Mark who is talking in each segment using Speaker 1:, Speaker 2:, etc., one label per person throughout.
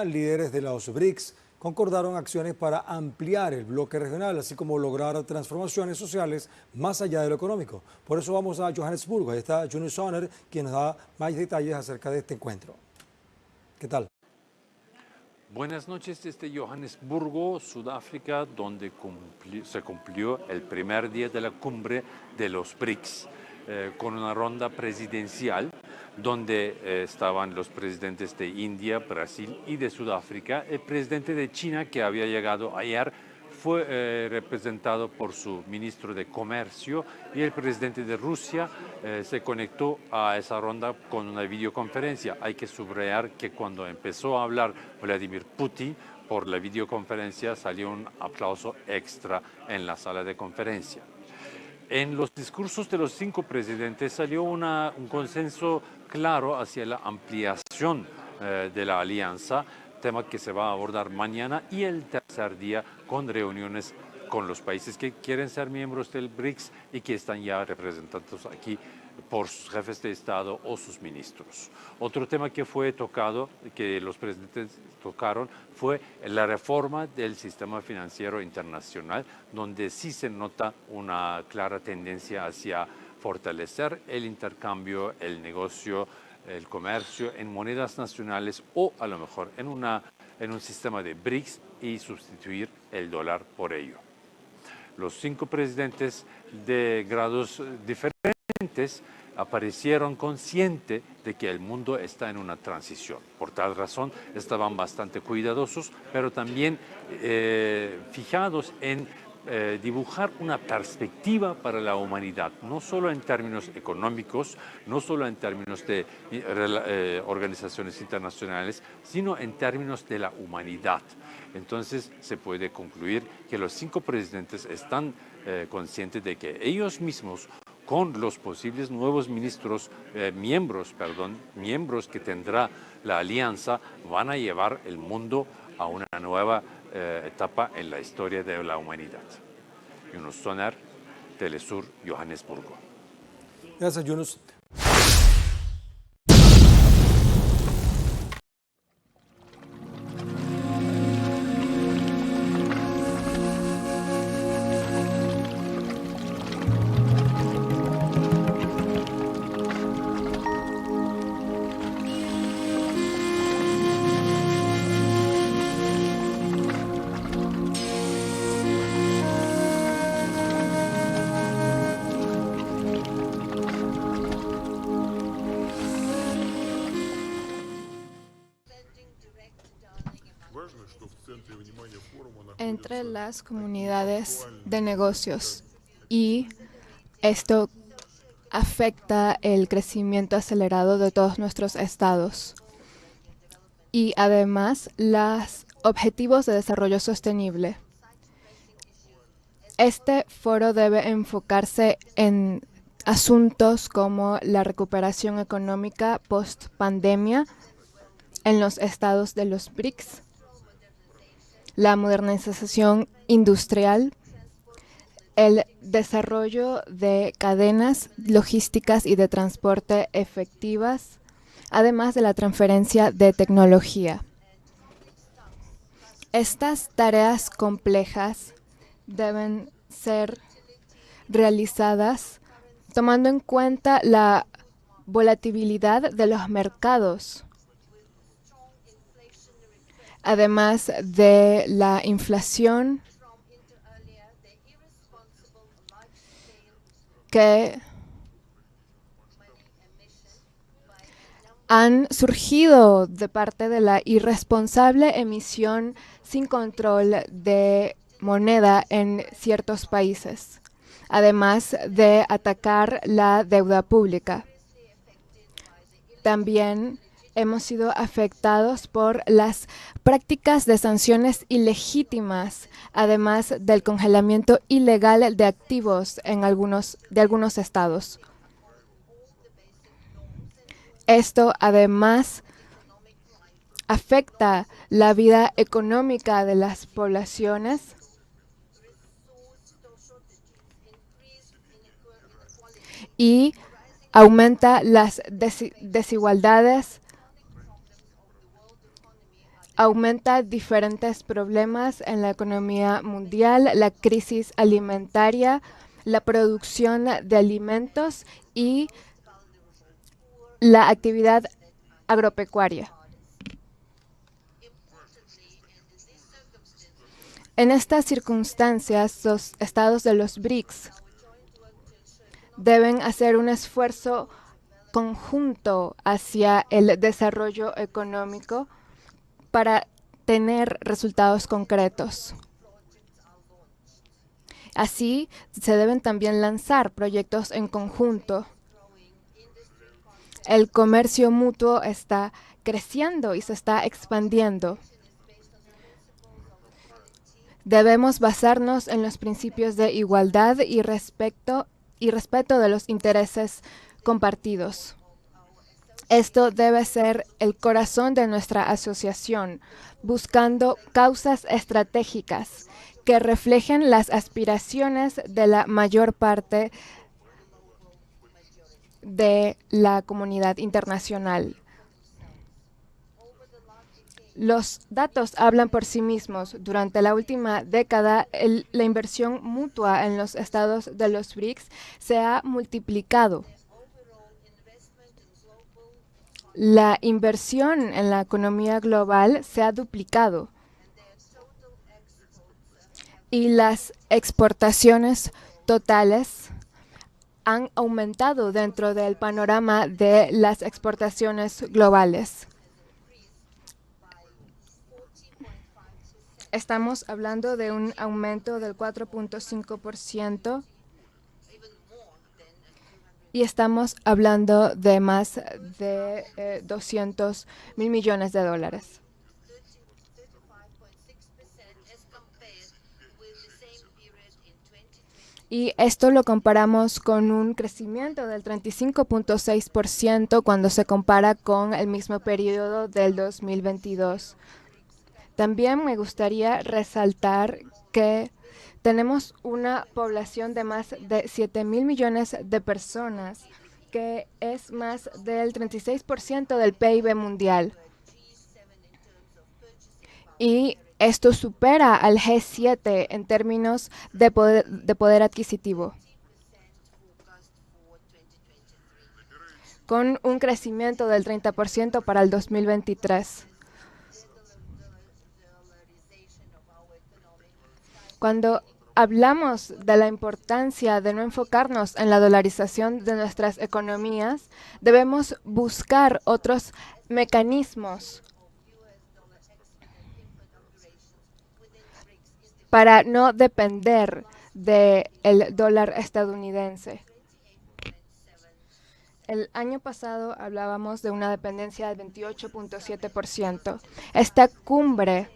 Speaker 1: Líderes de los BRICS concordaron acciones para ampliar el bloque regional, así como lograr transformaciones sociales más allá de lo económico. Por eso vamos a Johannesburgo. Ahí está Yunus Sonner, quien nos da más detalles acerca de este encuentro. ¿Qué tal?
Speaker 2: Buenas noches desde Johannesburgo, Sudáfrica, donde se cumplió el primer día de la cumbre de los BRICS, con una ronda presidencial donde estaban los presidentes de India, Brasil y de Sudáfrica. El presidente de China, que había llegado ayer, fue representado por su ministro de Comercio, y el presidente de Rusia se conectó a esa ronda con una videoconferencia. Hay que subrayar que cuando empezó a hablar Vladimir Putin por la videoconferencia salió un aplauso extra en la sala de conferencia. En los discursos de los 5 presidentes salió un consenso claro hacia la ampliación de la alianza, tema que se va a abordar mañana y el tercer día con reuniones con los países que quieren ser miembros del BRICS y que están ya representados aquí por sus jefes de Estado o sus ministros. Otro tema que fue tocado, que los presidentes tocaron, fue la reforma del sistema financiero internacional, donde sí se nota una clara tendencia hacia fortalecer el intercambio, el negocio, el comercio en monedas nacionales o a lo mejor en un sistema de BRICS y sustituir el dólar por ello. Los 5 presidentes de grados diferentes aparecieron conscientes de que el mundo está en una transición. Por tal razón estaban bastante cuidadosos, pero también fijados en dibujar una perspectiva para la humanidad, no solo en términos económicos, no solo en términos de organizaciones internacionales, sino en términos de la humanidad. Entonces se puede concluir que los 5 presidentes están conscientes de que ellos mismos, con los posibles nuevos miembros que tendrá la alianza, van a llevar el mundo a una nueva etapa en la historia de la humanidad. Yunus Sonner, Telesur, Johannesburgo.
Speaker 1: Gracias, Yunus.
Speaker 3: Entre las comunidades de negocios, y esto afecta el crecimiento acelerado de todos nuestros estados y además los objetivos de desarrollo sostenible. Este foro debe enfocarse en asuntos como la recuperación económica post-pandemia en los estados de los BRICS, la modernización industrial, el desarrollo de cadenas logísticas y de transporte efectivas, además de la transferencia de tecnología. Estas tareas complejas deben ser realizadas tomando en cuenta la volatilidad de los mercados, además de la inflación que han surgido de parte de la irresponsable emisión sin control de moneda en ciertos países, además de atacar la deuda pública. También hemos sido afectados por las prácticas de sanciones ilegítimas, además del congelamiento ilegal de activos en algunos estados. Esto además afecta la vida económica de las poblaciones y aumenta las desigualdades aumenta diferentes problemas en la economía mundial, la crisis alimentaria, la producción de alimentos y la actividad agropecuaria. En estas circunstancias, los estados de los BRICS deben hacer un esfuerzo conjunto hacia el desarrollo económico para tener resultados concretos. Así, se deben también lanzar proyectos en conjunto. El comercio mutuo está creciendo y se está expandiendo. Debemos basarnos en los principios de igualdad y respeto de los intereses compartidos. Esto debe ser el corazón de nuestra asociación, buscando causas estratégicas que reflejen las aspiraciones de la mayor parte de la comunidad internacional. Los datos hablan por sí mismos. Durante la última década, la inversión mutua en los estados de los BRICS se ha multiplicado. La inversión en la economía global se ha duplicado y las exportaciones totales han aumentado dentro del panorama de las exportaciones globales. Estamos hablando de un aumento del 4.5% y estamos hablando de más de 200.000 millones de dólares. Y esto lo comparamos con un crecimiento del 35.6% cuando se compara con el mismo periodo del 2022. También me gustaría resaltar que tenemos una población de más de 7.000 millones de personas, que es más del 36% del PIB mundial. Y esto supera al G7 en términos de poder adquisitivo, con un crecimiento del 30% para el 2023. Cuando hablamos de la importancia de no enfocarnos en la dolarización de nuestras economías, debemos buscar otros mecanismos para no depender del dólar estadounidense. El año pasado hablábamos de una dependencia del 28.7%. Esta cumbre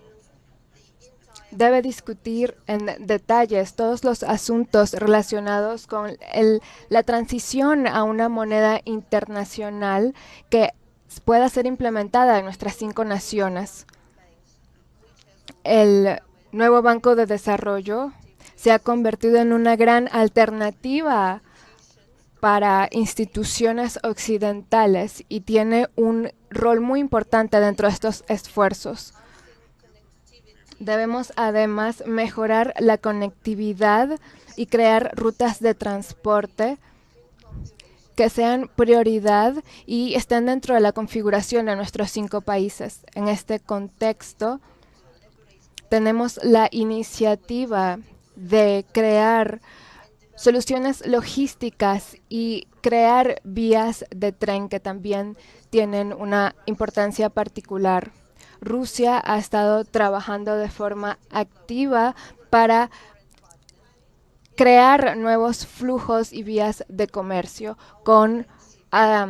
Speaker 3: debe discutir en detalles todos los asuntos relacionados con la transición a una moneda internacional que pueda ser implementada en nuestras 5 naciones. El nuevo Banco de Desarrollo se ha convertido en una gran alternativa para instituciones occidentales y tiene un rol muy importante dentro de estos esfuerzos. Debemos además mejorar la conectividad y crear rutas de transporte que sean prioridad y estén dentro de la configuración de nuestros 5 países. En este contexto, tenemos la iniciativa de crear soluciones logísticas y crear vías de tren que también tienen una importancia particular. Rusia ha estado trabajando de forma activa para crear nuevos flujos y vías de comercio con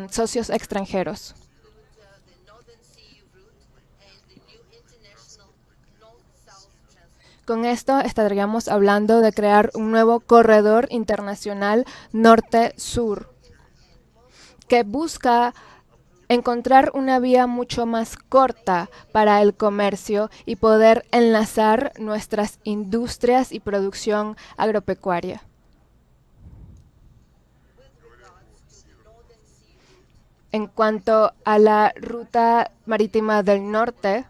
Speaker 3: socios extranjeros. Con esto estaríamos hablando de crear un nuevo corredor internacional norte-sur que busca encontrar una vía mucho más corta para el comercio y poder enlazar nuestras industrias y producción agropecuaria. En cuanto a la ruta marítima del norte,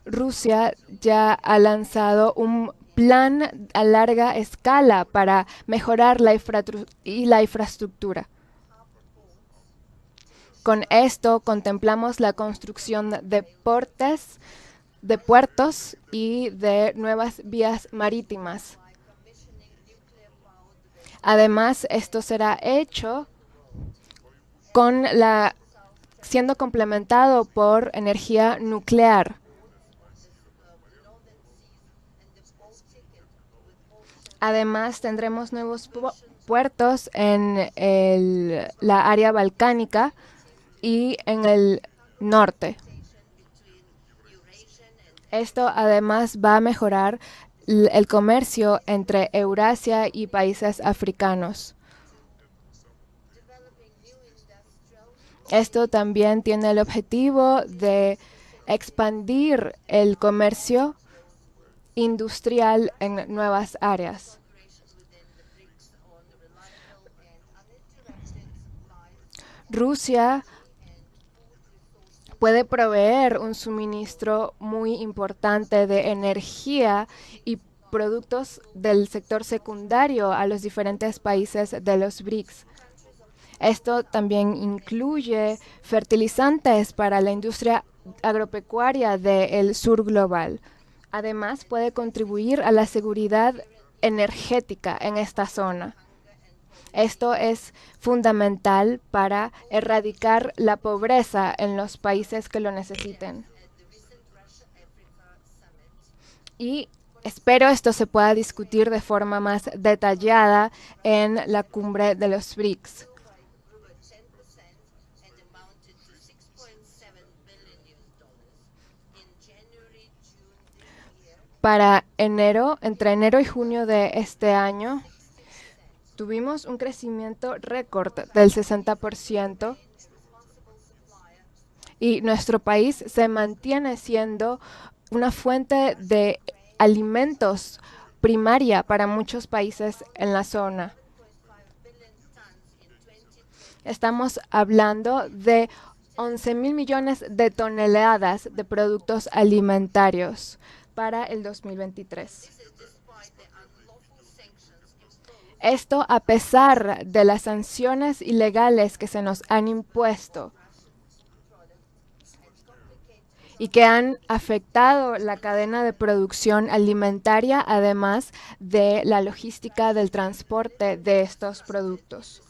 Speaker 3: Rusia ya ha lanzado un plan a larga escala para mejorar la infraestructura. Con esto contemplamos la construcción de puertos y de nuevas vías marítimas. Además, esto será hecho siendo complementado por energía nuclear. Además, tendremos nuevos puertos en la área balcánica y en el norte. Esto además va a mejorar el comercio entre Eurasia y países africanos. Esto también tiene el objetivo de expandir el comercio industrial en nuevas áreas. Rusia puede proveer un suministro muy importante de energía y productos del sector secundario a los diferentes países de los BRICS. Esto también incluye fertilizantes para la industria agropecuaria del sur global. Además, puede contribuir a la seguridad energética en esta zona. Esto es fundamental para erradicar la pobreza en los países que lo necesiten. Y espero esto se pueda discutir de forma más detallada en la cumbre de los BRICS. Para entre enero y junio de este año, tuvimos un crecimiento récord del 60% y nuestro país se mantiene siendo una fuente de alimentos primaria para muchos países en la zona. Estamos hablando de 11.000 millones de toneladas de productos alimentarios para el 2023. Esto a pesar de las sanciones ilegales que se nos han impuesto y que han afectado la cadena de producción alimentaria, además de la logística del transporte de estos productos.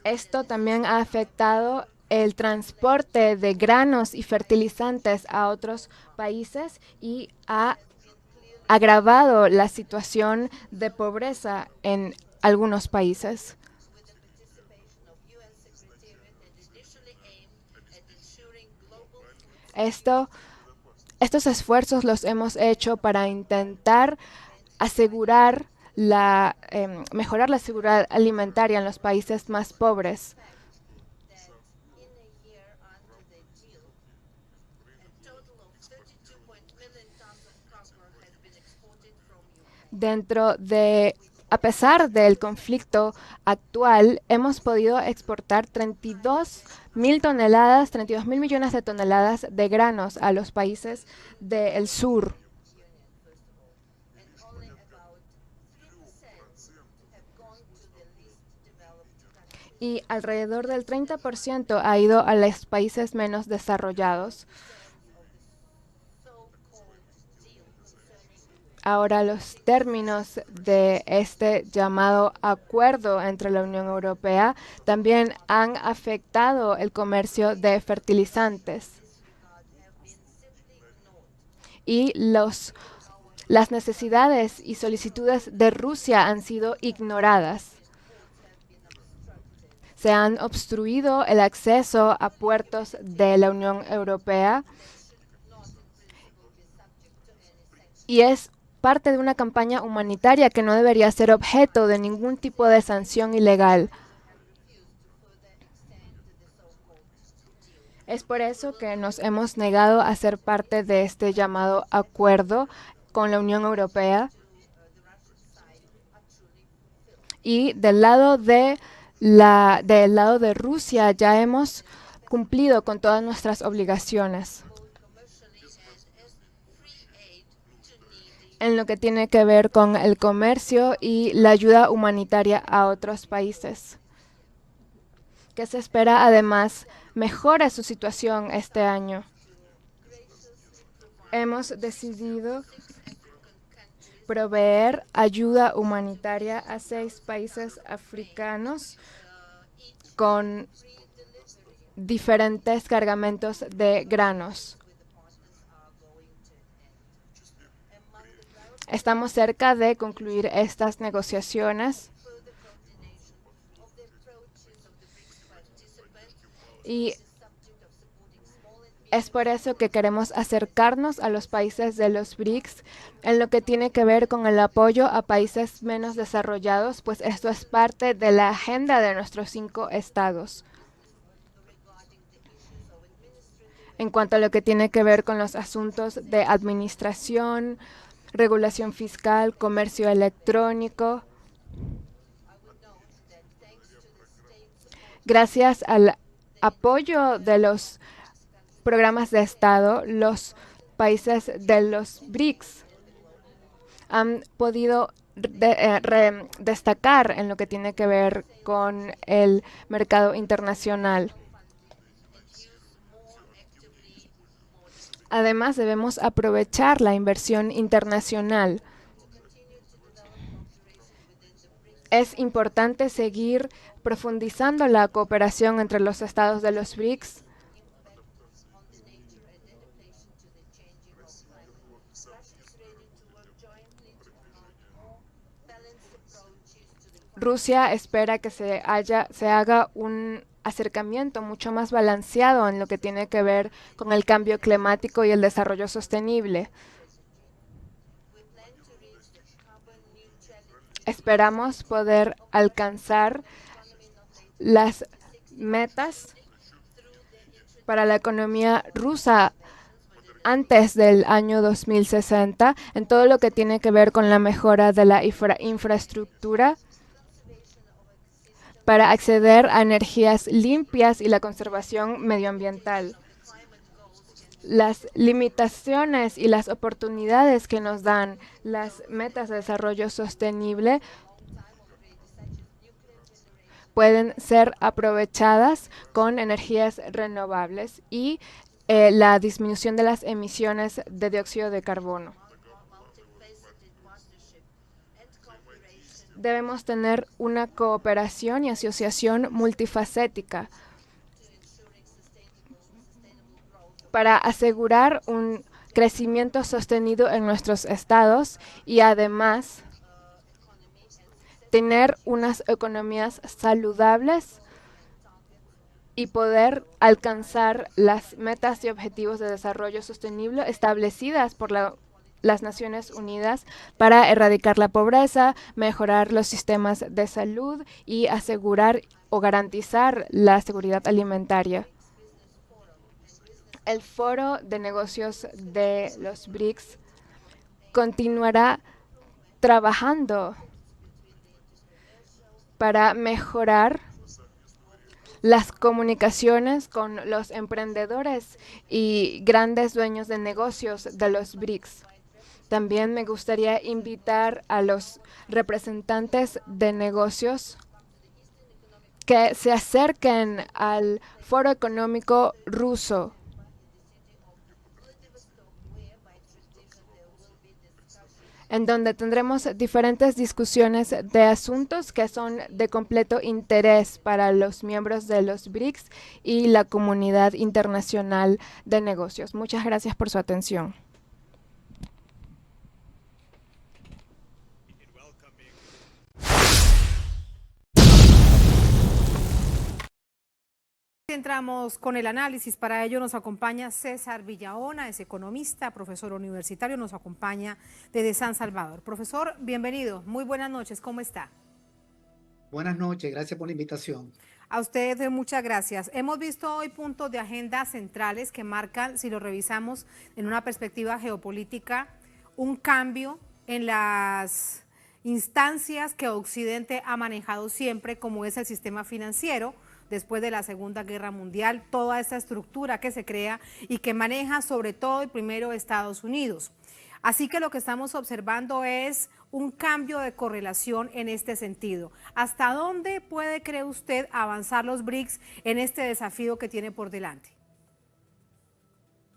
Speaker 3: Esto también ha afectado el transporte de granos y fertilizantes a otros países y ha agravado la situación de pobreza en algunos países. Estos esfuerzos los hemos hecho para intentar mejorar la seguridad alimentaria en los países más pobres. A pesar del conflicto actual, hemos podido exportar 32.000 millones de toneladas de granos a los países del sur. Y alrededor del 30% ha ido a los países menos desarrollados. Ahora, los términos de este llamado acuerdo entre la Unión Europea también han afectado el comercio de fertilizantes. Y las necesidades y solicitudes de Rusia han sido ignoradas. Se han obstruido el acceso a puertos de la Unión Europea y es parte de una campaña humanitaria que no debería ser objeto de ningún tipo de sanción ilegal. Es por eso que nos hemos negado a ser parte de este llamado acuerdo con la Unión Europea. Y del lado de Rusia ya hemos cumplido con todas nuestras obligaciones en lo que tiene que ver con el comercio y la ayuda humanitaria a otros países, que se espera además mejore su situación este año. Hemos decidido proveer ayuda humanitaria a 6 países africanos con diferentes cargamentos de granos. Estamos cerca de concluir estas negociaciones y es por eso que queremos acercarnos a los países de los BRICS en lo que tiene que ver con el apoyo a países menos desarrollados, pues esto es parte de la agenda de nuestros 5 estados. En cuanto a lo que tiene que ver con los asuntos de administración, regulación fiscal, comercio electrónico, gracias al apoyo de los programas de Estado, los países de los BRICS han podido destacar en lo que tiene que ver con el mercado internacional. Además, debemos aprovechar la inversión internacional. Es importante seguir profundizando la cooperación entre los estados de los BRICS Rusia espera que se haga un acercamiento mucho más balanceado en lo que tiene que ver con el cambio climático y el desarrollo sostenible. Esperamos poder alcanzar las metas para la economía rusa antes del año 2060 en todo lo que tiene que ver con la mejora de la infraestructura para acceder a energías limpias y la conservación medioambiental. Las limitaciones y las oportunidades que nos dan las metas de desarrollo sostenible pueden ser aprovechadas con energías renovables y la disminución de las emisiones de dióxido de carbono. Debemos tener una cooperación y asociación multifacética para asegurar un crecimiento sostenido en nuestros estados y además tener unas economías saludables y poder alcanzar las metas y objetivos de desarrollo sostenible establecidas por las Naciones Unidas para erradicar la pobreza, mejorar los sistemas de salud y asegurar o garantizar la seguridad alimentaria. El Foro de Negocios de los BRICS continuará trabajando para mejorar las comunicaciones con los emprendedores y grandes dueños de negocios de los BRICS. También me gustaría invitar a los representantes de negocios que se acerquen al Foro Económico Ruso, en donde tendremos diferentes discusiones de asuntos que son de completo interés para los miembros de los BRICS y la comunidad internacional de negocios. Muchas gracias por su atención.
Speaker 4: Entramos con el análisis. Para ello nos acompaña César Villaona, es economista, profesor universitario, nos acompaña desde San Salvador. Profesor, bienvenido. Muy buenas noches. ¿Cómo está?
Speaker 5: Buenas noches. Gracias por la invitación.
Speaker 4: A usted muchas gracias. Hemos visto hoy puntos de agenda centrales que marcan, si lo revisamos en una perspectiva geopolítica, un cambio en las instancias que Occidente ha manejado siempre, como es el sistema financiero, después de la Segunda Guerra Mundial, toda esta estructura que se crea y que maneja sobre todo el primero Estados Unidos. Así que lo que estamos observando es un cambio de correlación en este sentido. ¿Hasta dónde puede, cree usted, avanzar los BRICS en este desafío que tiene por delante?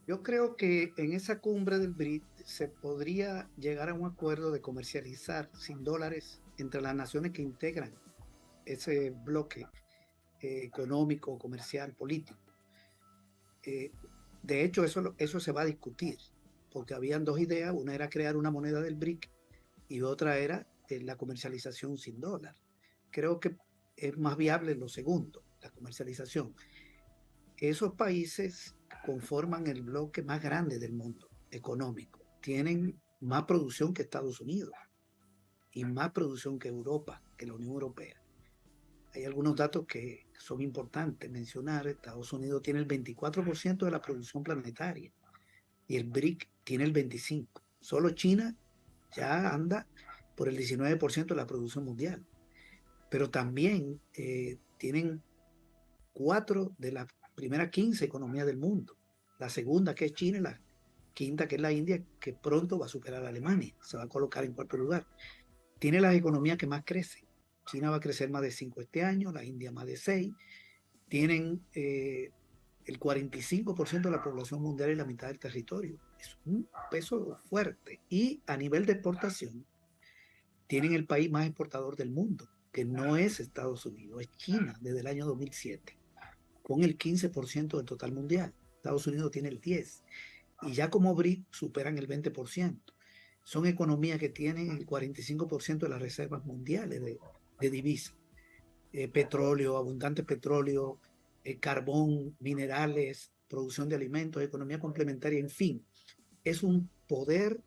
Speaker 5: Yo creo que en esa cumbre del BRIC se podría llegar a un acuerdo de comercializar sin dólares entre las naciones que integran ese bloque económico, comercial, político. De hecho, eso se va a discutir, porque habían dos ideas, una era crear una moneda del BRIC y otra era la comercialización sin dólar. Creo que es más viable lo segundo, la comercialización. Esos países conforman el bloque más grande del mundo económico. Tienen más producción que Estados Unidos y más producción que Europa, que la Unión Europea. Hay algunos datos que son importantes mencionar. Estados Unidos tiene el 24% de la producción planetaria y el BRIC tiene el 25%. Solo China ya anda por el 19% de la producción mundial. Pero también tienen 4 de las primeras 15 economías del mundo. La segunda, que es China, y la quinta, que es la India, que pronto va a superar a Alemania. Se va a colocar en cuarto lugar. Tiene las economías que más crecen. China va a crecer más de 5 este año, la India más de 6. Tienen el 45% de la población mundial y la mitad del territorio. Es un peso fuerte. Y a nivel de exportación, tienen el país más exportador del mundo, que no es Estados Unidos, es China desde el año 2007, con el 15% del total mundial. Estados Unidos tiene el 10%. Y ya como BRIC superan el 20%. Son economías que tienen el 45% de las reservas mundiales de divisas. Petróleo, abundante petróleo, carbón, minerales, producción de alimentos, economía complementaria, en fin. Es un poder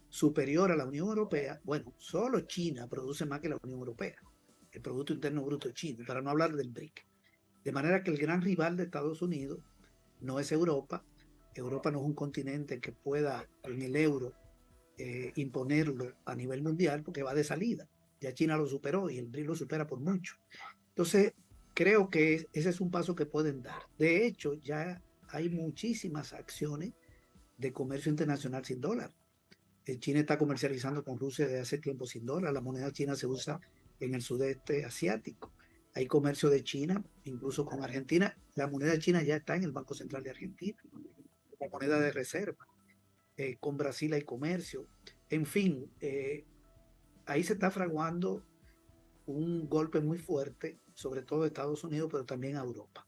Speaker 5: superior a la Unión Europea. Bueno, solo China produce más que la Unión Europea, el Producto Interno Bruto chino, para no hablar del BRIC. De manera que el gran rival de Estados Unidos no es Europa. Europa no es un continente que pueda, con el euro, imponerlo a nivel mundial, porque va de salida. Ya China lo superó y el BRIC lo supera por mucho. Entonces, creo que ese es un paso que pueden dar. De hecho, ya hay muchísimas acciones de comercio internacional sin dólar. China está comercializando con Rusia desde hace tiempo sin dólar. La moneda china se usa en el sudeste asiático. Hay comercio de China, incluso con Argentina. La moneda china ya está en el Banco Central de Argentina, como moneda de reserva. Con Brasil hay comercio. En fin, ahí se está fraguando un golpe muy fuerte, sobre todo a Estados Unidos, pero también a Europa.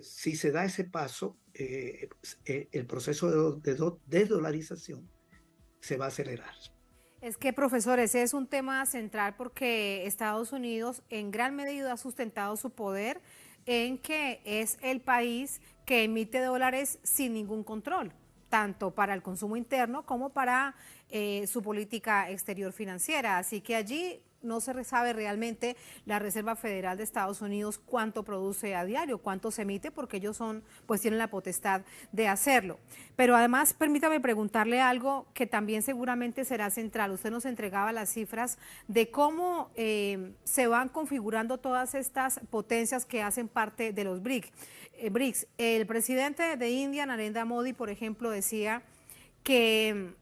Speaker 5: Si se da ese paso, el proceso de desdolarización se va a acelerar.
Speaker 4: Es que, profesor, ese es un tema central porque Estados Unidos en gran medida ha sustentado su poder en que es el país que emite dólares sin ningún control, tanto para el consumo interno como para su política exterior financiera. Así que allí no se sabe realmente la Reserva Federal de Estados Unidos cuánto produce a diario, cuánto se emite, porque ellos tienen la potestad de hacerlo. Pero además, permítame preguntarle algo que también seguramente será central. Usted nos entregaba las cifras de cómo se van configurando todas estas potencias que hacen parte de los BRICS. El presidente de India, Narendra Modi, por ejemplo, decía que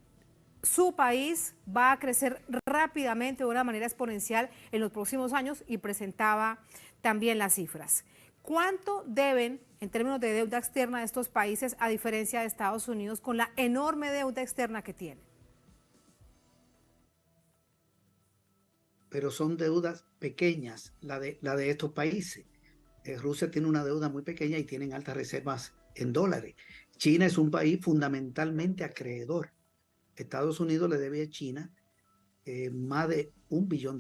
Speaker 4: su país va a crecer rápidamente de una manera exponencial en los próximos años y presentaba también las cifras. ¿Cuánto deben, en términos de deuda externa, estos países, a diferencia de Estados Unidos, con la enorme deuda externa que tienen?
Speaker 5: Pero son deudas pequeñas, la de estos países. Rusia tiene una deuda muy pequeña y tienen altas reservas en dólares. China es un país fundamentalmente acreedor. Estados Unidos le debe a China más de $1 billón.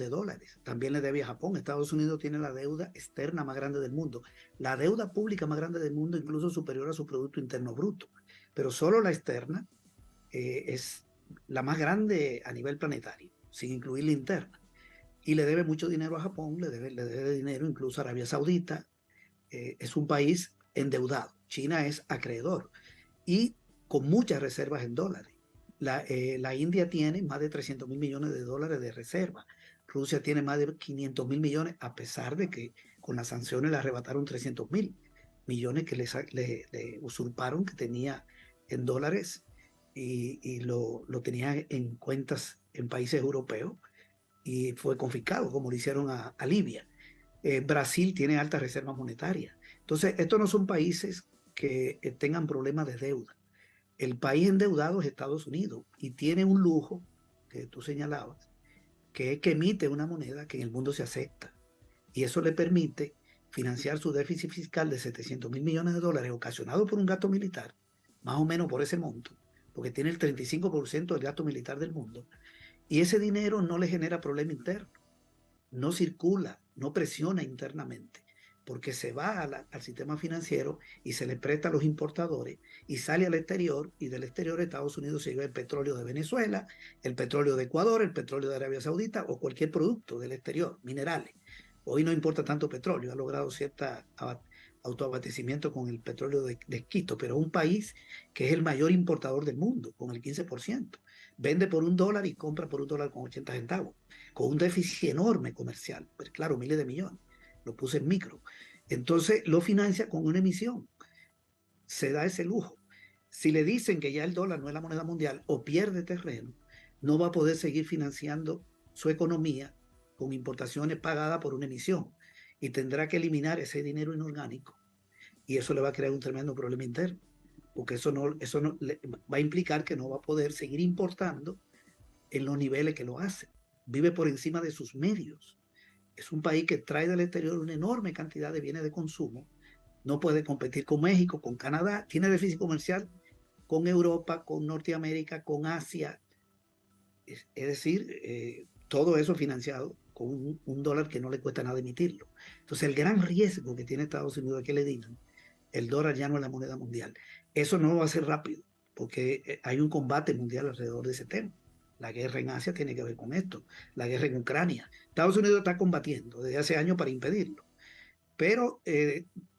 Speaker 5: También le debe a Japón. Estados Unidos tiene la deuda externa más grande del mundo. La deuda pública más grande del mundo, incluso superior a su Producto Interno Bruto. Pero solo la externa es la más grande a nivel planetario, sin incluir la interna. Y le debe mucho dinero a Japón, le debe dinero incluso a Arabia Saudita. Es un país endeudado. China es acreedor y con muchas reservas en dólares. La India tiene más de $300.000 millones de reserva. Rusia tiene más de $500.000 millones, a pesar de que con las sanciones le arrebataron 300.000 millones que le usurparon, que tenía en dólares y lo tenía en cuentas en países europeos y fue confiscado, como lo hicieron a Libia. Brasil tiene altas reservas monetarias. Entonces, estos no son países que tengan problemas de deuda. El país endeudado es Estados Unidos y tiene un lujo que tú señalabas, que es que emite una moneda que en el mundo se acepta. Y eso le permite financiar su déficit fiscal de 700.000 millones de dólares ocasionado por un gasto militar, más o menos por ese monto, porque tiene el 35% del gasto militar del mundo. Y ese dinero no le genera problema interno, no circula, no presiona internamente, porque se va al sistema financiero y se le presta a los importadores y sale al exterior, y del exterior Estados Unidos se lleva el petróleo de Venezuela, el petróleo de Ecuador, el petróleo de Arabia Saudita o cualquier producto del exterior, minerales. Hoy no importa tanto petróleo, ha logrado cierto autoabastecimiento con el petróleo de esquisto, pero un país que es el mayor importador del mundo, con el 15%. Vende por $1 y compra por $1 con 80 centavos, con un déficit enorme comercial, pues claro, miles de millones, lo puse en micro. Entonces lo financia con una emisión, se da ese lujo. Si le dicen que ya el dólar no es la moneda mundial o pierde terreno, no va a poder seguir financiando su economía con importaciones pagadas por una emisión y tendrá que eliminar ese dinero inorgánico y eso le va a crear un tremendo problema interno, porque eso no va a implicar que no va a poder seguir importando en los niveles que lo hace. Vive por encima de sus medios. Es un país que trae del exterior una enorme cantidad de bienes de consumo, no puede competir con México, con Canadá, tiene déficit comercial con Europa, con Norteamérica, con Asia, es decir, todo eso financiado con un dólar que no le cuesta nada emitirlo. Entonces el gran riesgo que tiene Estados Unidos es que le digan, el dólar ya no es la moneda mundial. Eso no va a ser rápido, porque hay un combate mundial alrededor de ese tema. La guerra en Asia tiene que ver con esto, la guerra en Ucrania. Estados Unidos está combatiendo desde hace años para impedirlo, pero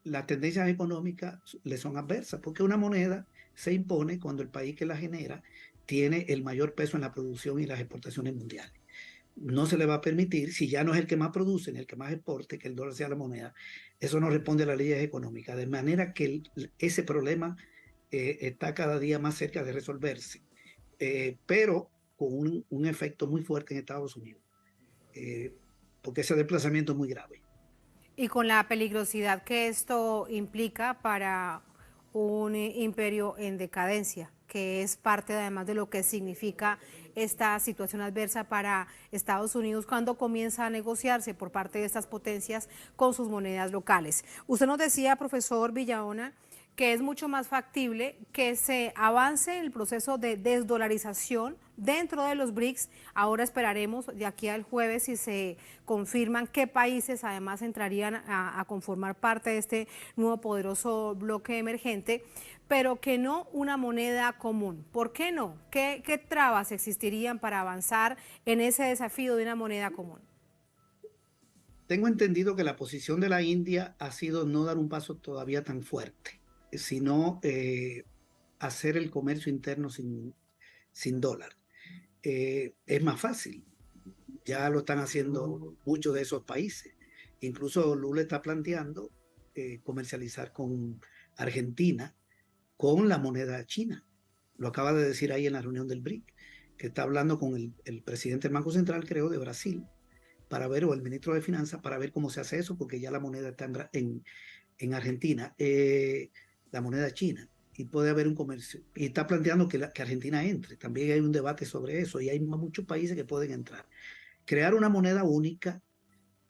Speaker 5: las tendencias económicas le son adversas, porque una moneda se impone cuando el país que la genera tiene el mayor peso en la producción y las exportaciones mundiales. No se le va a permitir, si ya no es el que más produce ni el que más exporte, que el dólar sea la moneda. Eso no responde a las leyes económicas, de manera que ese problema está cada día más cerca de resolverse, pero con un efecto muy fuerte en Estados Unidos, porque ese desplazamiento es muy grave.
Speaker 4: Y con la peligrosidad que esto implica para un imperio en decadencia, que es parte además de lo que significa esta situación adversa para Estados Unidos cuando comienza a negociarse por parte de estas potencias con sus monedas locales. Usted nos decía, profesor Villahona, que es mucho más factible que se avance en el proceso de desdolarización dentro de los BRICS. Ahora esperaremos de aquí al jueves si se confirman qué países además entrarían a conformar parte de este nuevo poderoso bloque emergente, pero que no una moneda común. ¿Por qué no? ¿Qué trabas existirían para avanzar en ese desafío de una moneda común?
Speaker 5: Tengo entendido que la posición de la India ha sido no dar un paso todavía tan fuerte, sino hacer el comercio interno sin dólar. Es más fácil, ya lo están haciendo muchos de esos países. Incluso Lula está planteando comercializar con Argentina con la moneda china. Lo acaba de decir ahí en la reunión del BRIC, que está hablando con el presidente del Banco Central, creo, de Brasil, para ver, o el ministro de Finanzas, para ver cómo se hace eso, porque ya la moneda está en Argentina, la moneda china, y puede haber un comercio. Y está planteando que Argentina entre. También hay un debate sobre eso, y hay muchos países que pueden entrar. Crear una moneda única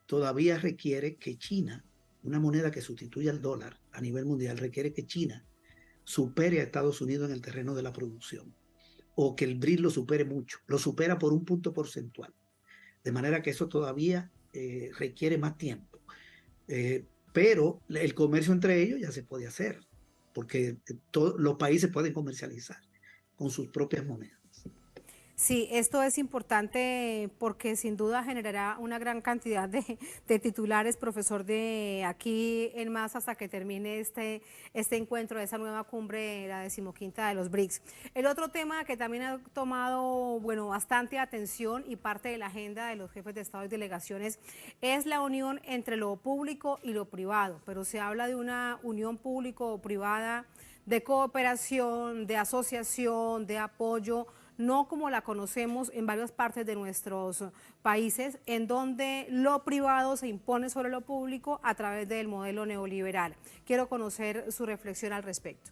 Speaker 5: todavía requiere que China, una moneda que sustituya al dólar a nivel mundial, requiere que China supere a Estados Unidos en el terreno de la producción, o que el BRIC lo supere mucho, lo supera por un punto porcentual, de manera que eso todavía requiere más tiempo. Pero el comercio entre ellos ya se puede hacer, porque los países pueden comercializar con sus propias monedas.
Speaker 4: Sí, esto es importante porque sin duda generará una gran cantidad de titulares, profesor, de aquí en más hasta que termine este encuentro de esa nueva cumbre, la 15ª de los BRICS. El otro tema que también ha tomado, bueno, bastante atención y parte de la agenda de los jefes de Estado y delegaciones es la unión entre lo público y lo privado, pero se habla de una unión público-privada, de cooperación, de asociación, de apoyo, no como la conocemos en varias partes de nuestros países, en donde lo privado se impone sobre lo público a través del modelo neoliberal. Quiero conocer su reflexión al respecto.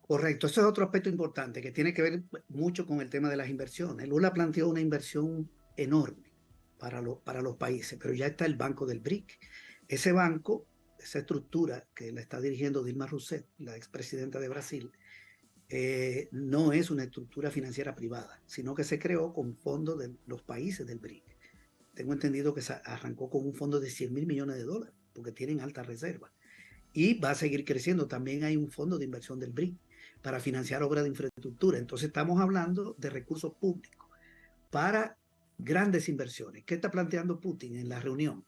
Speaker 5: Correcto, ese es otro aspecto importante que tiene que ver mucho con el tema de las inversiones. Lula planteó una inversión enorme para los países, pero ya está el Banco del BRIC. Ese banco, esa estructura que la está dirigiendo Dilma Rousseff, la expresidenta de Brasil, no es una estructura financiera privada, sino que se creó con fondos de los países del BRIC. Tengo entendido que se arrancó con un fondo de 100.000 millones de dólares, porque tienen alta reserva. Y va a seguir creciendo. También hay un fondo de inversión del BRIC para financiar obras de infraestructura. Entonces estamos hablando de recursos públicos para grandes inversiones. ¿Qué está planteando Putin en la reunión?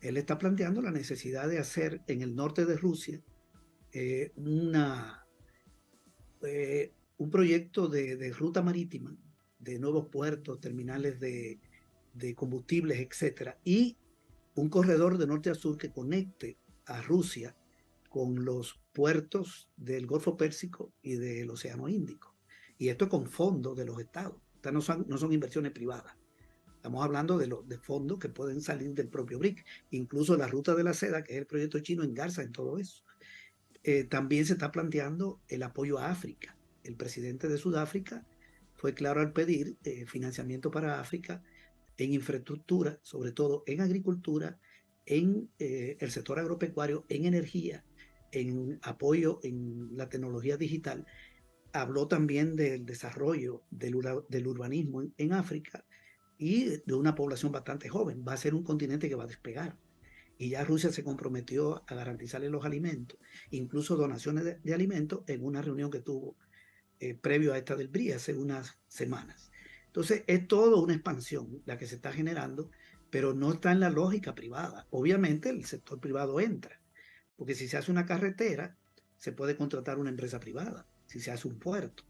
Speaker 5: Él está planteando la necesidad de hacer en el norte de Rusia eh, una un proyecto de ruta marítima, de nuevos puertos, terminales de combustibles, etcétera, y un corredor de norte a sur que conecte a Rusia con los puertos del Golfo Pérsico y del Océano Índico. Y esto con fondos de los estados. Estas no son inversiones privadas. Estamos hablando de fondos que pueden salir del propio BRIC. Incluso la ruta de la seda, que es el proyecto chino, engarza en todo eso. También se está planteando el apoyo a África. El presidente de Sudáfrica fue claro al pedir financiamiento para África en infraestructura, sobre todo en agricultura, en el sector agropecuario, en energía, en apoyo en la tecnología digital. Habló también del desarrollo del urbanismo en África y de una población bastante joven. Va a ser un continente que va a despegar. Y ya Rusia se comprometió a garantizarle los alimentos, incluso donaciones de alimentos, en una reunión que tuvo previo a esta del BRI hace unas semanas. Entonces, es todo una expansión la que se está generando, pero no está en la lógica privada. Obviamente, el sector privado entra, porque si se hace una carretera, se puede contratar una empresa privada. Si se hace un puerto,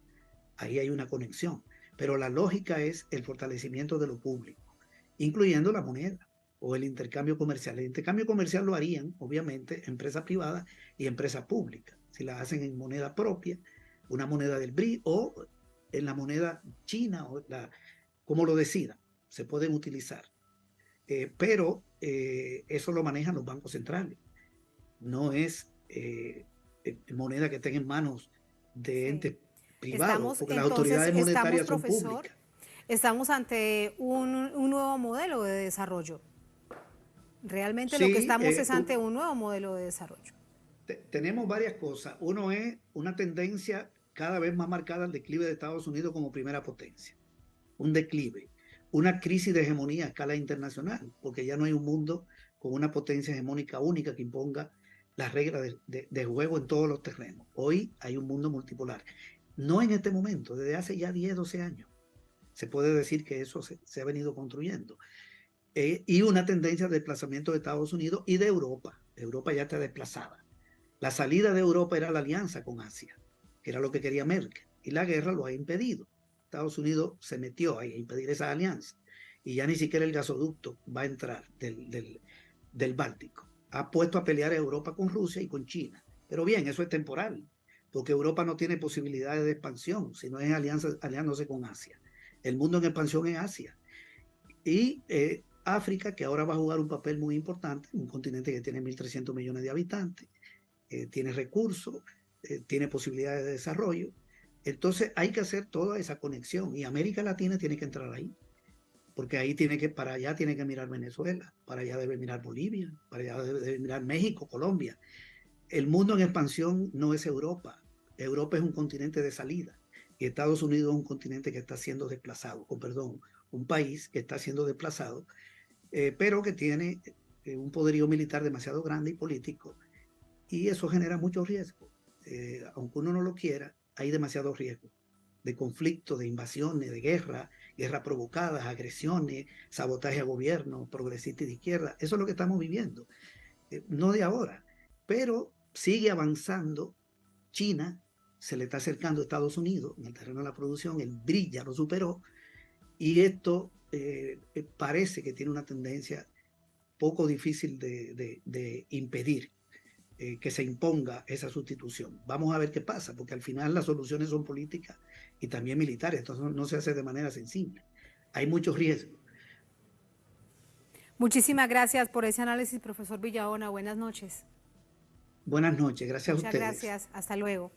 Speaker 5: ahí hay una conexión. Pero la lógica es el fortalecimiento de lo público, incluyendo la moneda o el intercambio comercial. El intercambio comercial lo harían, obviamente, empresas privadas y empresas públicas. Si la hacen en moneda propia, una moneda del BRI o en la moneda china, como lo decidan, se pueden utilizar. Pero eso lo manejan los bancos centrales. No es moneda que esté en manos de entes privados, porque las autoridades monetarias son
Speaker 4: profesor,
Speaker 5: públicas.
Speaker 4: estamos ante un nuevo modelo de desarrollo. Realmente lo que
Speaker 5: Sí,
Speaker 4: estamos es ante un nuevo modelo de desarrollo.
Speaker 5: tenemos varias cosas. Uno es una tendencia cada vez más marcada al declive de Estados Unidos como primera potencia. Un declive, una crisis de hegemonía a escala internacional, porque ya no hay un mundo con una potencia hegemónica única que imponga las reglas de juego en todos los terrenos. Hoy hay un mundo multipolar. No en este momento, desde hace ya 10, 12 años. Se puede decir que eso se ha venido construyendo. Y una tendencia de desplazamiento de Estados Unidos y de Europa. Europa ya está desplazada. La salida de Europa era la alianza con Asia, que era lo que quería Merkel, y la guerra lo ha impedido. Estados Unidos se metió ahí a impedir esa alianza, y ya ni siquiera el gasoducto va a entrar del Báltico. Ha puesto a pelear a Europa con Rusia y con China. Pero bien, eso es temporal, porque Europa no tiene posibilidades de expansión, sino es aliándose con Asia. El mundo en expansión es Asia. Y África, que ahora va a jugar un papel muy importante, un continente que tiene 1.300 millones de habitantes, tiene recursos, tiene posibilidades de desarrollo. Entonces hay que hacer toda esa conexión y América Latina tiene que entrar ahí, porque ahí para allá tiene que mirar Venezuela, para allá debe mirar Bolivia, para allá debe mirar México, Colombia. El mundo en expansión no es Europa. Europa es un continente de salida y Estados Unidos es un continente que está siendo desplazado, o perdón, un país que está siendo desplazado, pero que tiene un poderío militar demasiado grande y político, y eso genera mucho riesgo. Aunque uno no lo quiera, hay demasiado riesgo de conflicto, de invasiones, de guerra, guerras provocadas, agresiones, sabotaje a gobierno, progresista y de izquierda. Eso es lo que estamos viviendo, no de ahora, pero sigue avanzando. China se le está acercando a Estados Unidos en el terreno de la producción, el BRIC ya lo superó, y esto parece que tiene una tendencia poco difícil de impedir que se imponga esa sustitución. Vamos a ver qué pasa, porque al final las soluciones son políticas y también militares, entonces no se hace de manera sensible. Hay muchos riesgos.
Speaker 4: Muchísimas gracias por ese análisis, profesor Villahona. Buenas noches.
Speaker 5: Buenas noches, gracias a
Speaker 4: Muchas
Speaker 5: ustedes.
Speaker 4: gracias. Hasta luego.